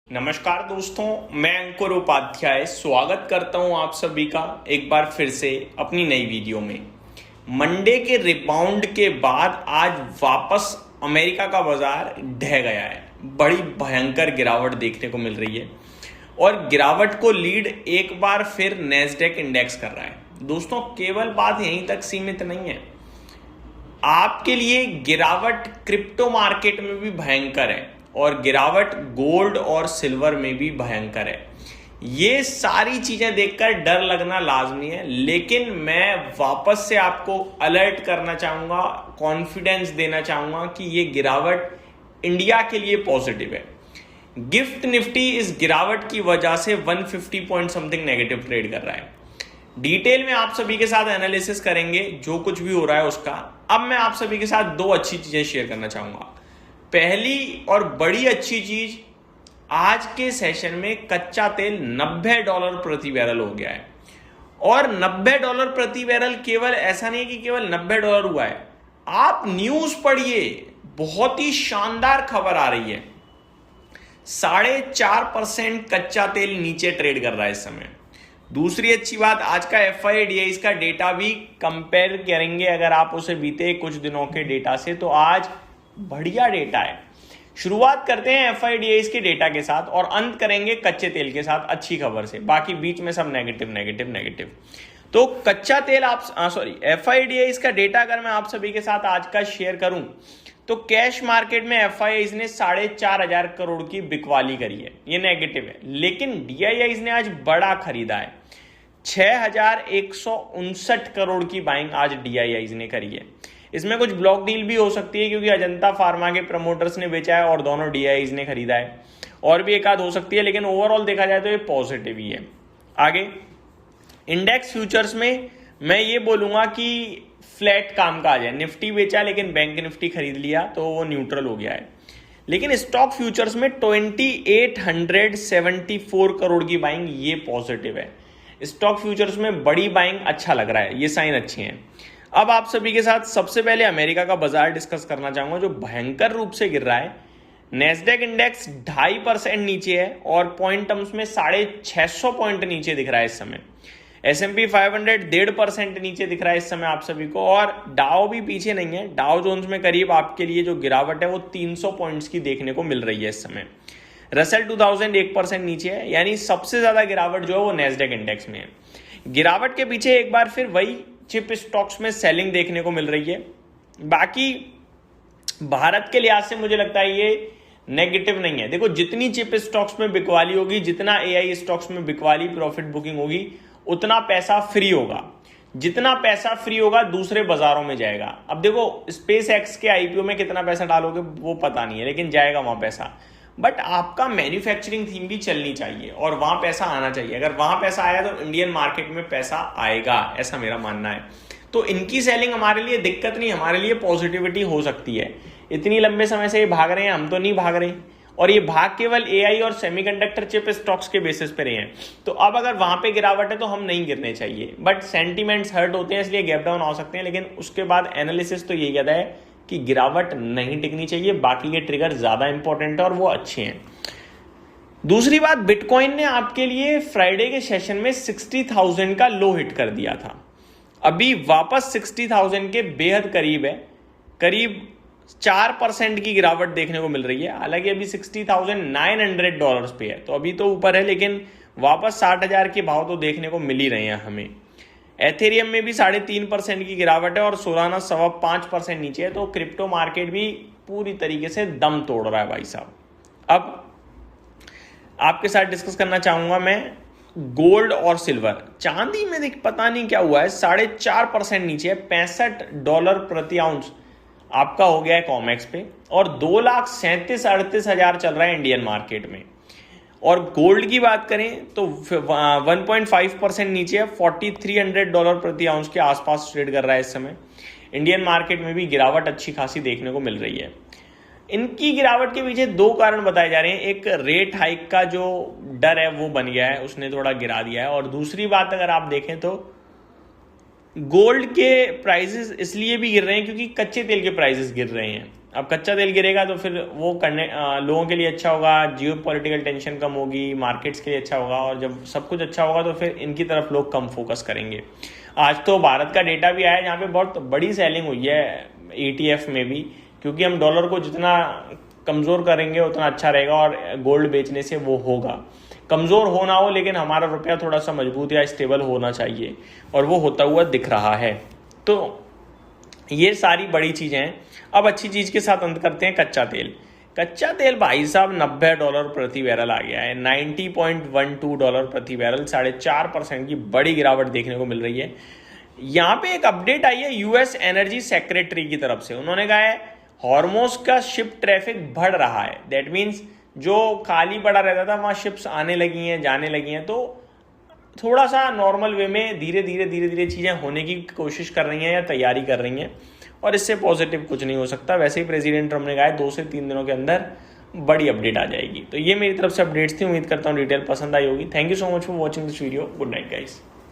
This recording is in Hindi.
नमस्कार दोस्तों, मैं अंकुर उपाध्याय स्वागत करता हूं आप सभी का एक बार फिर से अपनी नई वीडियो में। मंडे के रिबाउंड के बाद आज वापस अमेरिका का बाजार ढह गया है। बड़ी भयंकर गिरावट देखने को मिल रही है और गिरावट को लीड एक बार फिर नैस्डैक इंडेक्स कर रहा है। दोस्तों, केवल बात यहीं तक सीमित नहीं है, आपके लिए गिरावट क्रिप्टो मार्केट में भी भयंकर है और गिरावट गोल्ड और सिल्वर में भी भयंकर है। ये सारी चीजें देखकर डर लगना लाजमी है, लेकिन मैं वापस से आपको अलर्ट करना चाहूंगा, कॉन्फिडेंस देना चाहूंगा कि ये गिरावट इंडिया के लिए पॉजिटिव है। गिफ्ट निफ्टी इस गिरावट की वजह से 150 पॉइंट समथिंग नेगेटिव ट्रेड कर रहा है। डिटेल में आप सभी के साथ एनालिसिस करेंगे जो कुछ भी हो रहा है उसका। अब मैं आप सभी के साथ दो अच्छी चीजें शेयर करना चाहूंगा। पहली और बड़ी अच्छी चीज, आज के सेशन में कच्चा तेल $90 प्रति बैरल हो गया है। और $90 प्रति बैरल केवल ऐसा नहीं कि केवल $90 हुआ है, आप न्यूज पढ़िए, बहुत ही शानदार खबर आ रही है। 4.5% कच्चा तेल नीचे ट्रेड कर रहा है इस समय। दूसरी अच्छी बात, आज का FIDIs का डेटा भी कंपेयर करेंगे अगर आप उसे बीते कुछ दिनों के डेटा से, तो आज बढ़िया डेटा है। शुरुआत करते हैं FIDIs के डेटा के साथ और अंत करेंगे कच्चे तेल के साथ अच्छी खबर से। बाकी बीच में सब नेगेटिव नेगेटिव नेगेटिव। तो कच्चा तेल FIDIs का डेटा अगर मैं आप सभी के साथ आज का शेयर करूं तो कैश मार्केट में FIIs ने 4,500 करोड़ की बिकवाली करी है, ये नेगेटिव है। लेकिन DIIs ने आज बड़ा खरीदा है, 6,159 करोड़ की बाइंग आज DIIs ने करी है। इसमें कुछ ब्लॉक डील भी हो सकती है क्योंकि अजंता फार्मा के प्रमोटर्स ने बेचा है और दोनों DIIs ने खरीदा है, और भी एक आध हो सकती है, लेकिन ओवरऑल देखा जाए तो ये पॉजिटिव ही है। आगे इंडेक्स फ्यूचर्स में मैं ये बोलूंगा कि फ्लैट कामकाज है। निफ्टी बेचा लेकिन बैंक निफ्टी खरीद लिया तो वो न्यूट्रल हो गया है। लेकिन स्टॉक फ्यूचर्स में 2,874 करोड़ की बाइंग, ये पॉजिटिव है। स्टॉक फ्यूचर्स में बड़ी बाइंग अच्छा लग रहा है, ये साइन अच्छे हैं। अब आप सभी के साथ सबसे पहले अमेरिका का बाजार डिस्कस करना चाहूंगा जो भयंकर रूप से गिर रहा है। नैस्डैक इंडेक्स 2.5% नीचे है और पॉइंट टर्म्स में 650 पॉइंट नीचे दिख रहा है इस समय। S&P 500 1.5% नीचे दिख रहा है इस समय आप सभी को, और डाउ भी पीछे नहीं है। डाउ जोन्स में करीब आपके लिए जो गिरावट है वो 300 पॉइंट्स की देखने को मिल रही है इस समय। रसेल 2000 1% नीचे है, यानी सबसे ज्यादा गिरावट जो है वो नैस्डैक इंडेक्स में है। गिरावट के पीछे एक बार फिर वही चिप स्टॉक्स में सेलिंग देखने को मिल रही है। बाकी भारत के लिहाज से मुझे लगता है ये नेगेटिव नहीं है। देखो, जितनी चिप स्टॉक्स में बिकवाली होगी, जितना AI स्टॉक्स में बिकवाली प्रॉफिट बुकिंग होगी, उतना पैसा फ्री होगा। जितना पैसा फ्री होगा दूसरे बाजारों में जाएगा। अब देखो, स्पेस एक्स के IPO में कितना पैसा डालोगे वो पता नहीं है, लेकिन जाएगा वहां पैसा। बट आपका मैन्युफैक्चरिंग थीम भी चलनी चाहिए और वहां पैसा आना चाहिए। अगर वहां पैसा आया तो इंडियन मार्केट में पैसा आएगा, ऐसा मेरा मानना है। तो इनकी सेलिंग हमारे लिए दिक्कत नहीं, हमारे लिए पॉजिटिविटी हो सकती है। इतनी लंबे समय से ये भाग रहे हैं, हम तो नहीं भाग रहे, और ये भाग केवल AI और सेमीकंडक्टर चिप स्टॉक्स के बेसिस पे रहे हैं। तो अब अगर वहां पे गिरावट है तो हम नहीं गिरने चाहिए, बट सेंटीमेंट्स हर्ट होते हैं इसलिए गैप डाउन हो सकते हैं। लेकिन उसके बाद एनालिसिस तो यही कहता है कि गिरावट नहीं टिकनी चाहिए। बाकी के ट्रिगर ज्यादा इंपॉर्टेंट है और वो अच्छे हैं। दूसरी बात, बिटकॉइन ने आपके लिए फ्राइडे के सेशन में 60,000 का लो हिट कर दिया था, अभी वापस 60,000 के बेहद करीब है। करीब 4% की गिरावट देखने को मिल रही है। हालांकि अभी $60,900 पे है, तो अभी तो ऊपर है, लेकिन वापस 60,000 के भाव तो देखने को मिल ही रहे हैं हमें। एथेरियम में भी 3.5% की गिरावट है और सोलाना 5.25% नीचे है। तो क्रिप्टो मार्केट भी पूरी तरीके से दम तोड़ रहा है भाई साहब। अब आपके साथ डिस्कस करना चाहूंगा मैं गोल्ड और सिल्वर। चांदी में देख पता नहीं क्या हुआ है, 4.5% नीचे है, $65 प्रति आउंस आपका हो गया है कॉमेक्स पे, और 2,37,38,000 चल रहा है इंडियन मार्केट में। और गोल्ड की बात करें तो 1.5% नीचे है, $4,300 प्रति आउंस के आसपास ट्रेड कर रहा है इस समय। इंडियन मार्केट में भी गिरावट अच्छी खासी देखने को मिल रही है। इनकी गिरावट के पीछे दो कारण बताए जा रहे हैं। एक, रेट हाइक का जो डर है वो बन गया है, उसने थोड़ा गिरा दिया है। और दूसरी बात, अगर आप देखें तो गोल्ड के प्राइसेस इसलिए भी गिर रहे हैं क्योंकि कच्चे तेल के प्राइसेस गिर रहे हैं। अब कच्चा तेल गिरेगा तो फिर वो करने लोगों के लिए अच्छा होगा, जियो पॉलिटिकल टेंशन कम होगी, मार्केट्स के लिए अच्छा होगा, और जब सब कुछ अच्छा होगा तो फिर इनकी तरफ लोग कम फोकस करेंगे। आज तो भारत का डेटा भी आया जहाँ पे बहुत बड़ी सेलिंग हुई है ETF में भी, क्योंकि हम डॉलर को जितना कमज़ोर करेंगे उतना अच्छा रहेगा, और गोल्ड बेचने से वो होगा। कमज़ोर हो ना हो, लेकिन हमारा रुपया थोड़ा सा मजबूत या स्टेबल होना चाहिए, और वो होता हुआ दिख रहा है। तो ये सारी बड़ी चीज़ें हैं। अब अच्छी चीज़ के साथ अंत करते हैं कच्चा तेल। कच्चा तेल भाई साहब $90 प्रति बैरल आ गया है, $90.12 प्रति बैरल, 4.5% की बड़ी गिरावट देखने को मिल रही है। यहाँ पे एक अपडेट आई है US एनर्जी सेक्रेटरी की तरफ से। उन्होंने कहा है हॉर्मोज का शिप ट्रैफिक बढ़ रहा है। दैट मीन्स जो खाली पड़ा रहता था वहाँ शिप्स आने लगी हैं, जाने लगी हैं, तो थोड़ा सा नॉर्मल वे में धीरे धीरे चीज़ें होने की कोशिश कर रही हैं या तैयारी कर रही हैं, और इससे पॉजिटिव कुछ नहीं हो सकता। वैसे ही प्रेसिडेंट ट्रम्प ने कहा है 2 से 3 दिनों के अंदर बड़ी अपडेट आ जाएगी। तो ये मेरी तरफ से अपडेट्स थी, उम्मीद करता हूँ डिटेल पसंद आई होगी। Thank you so much for watching this video. Good night guys.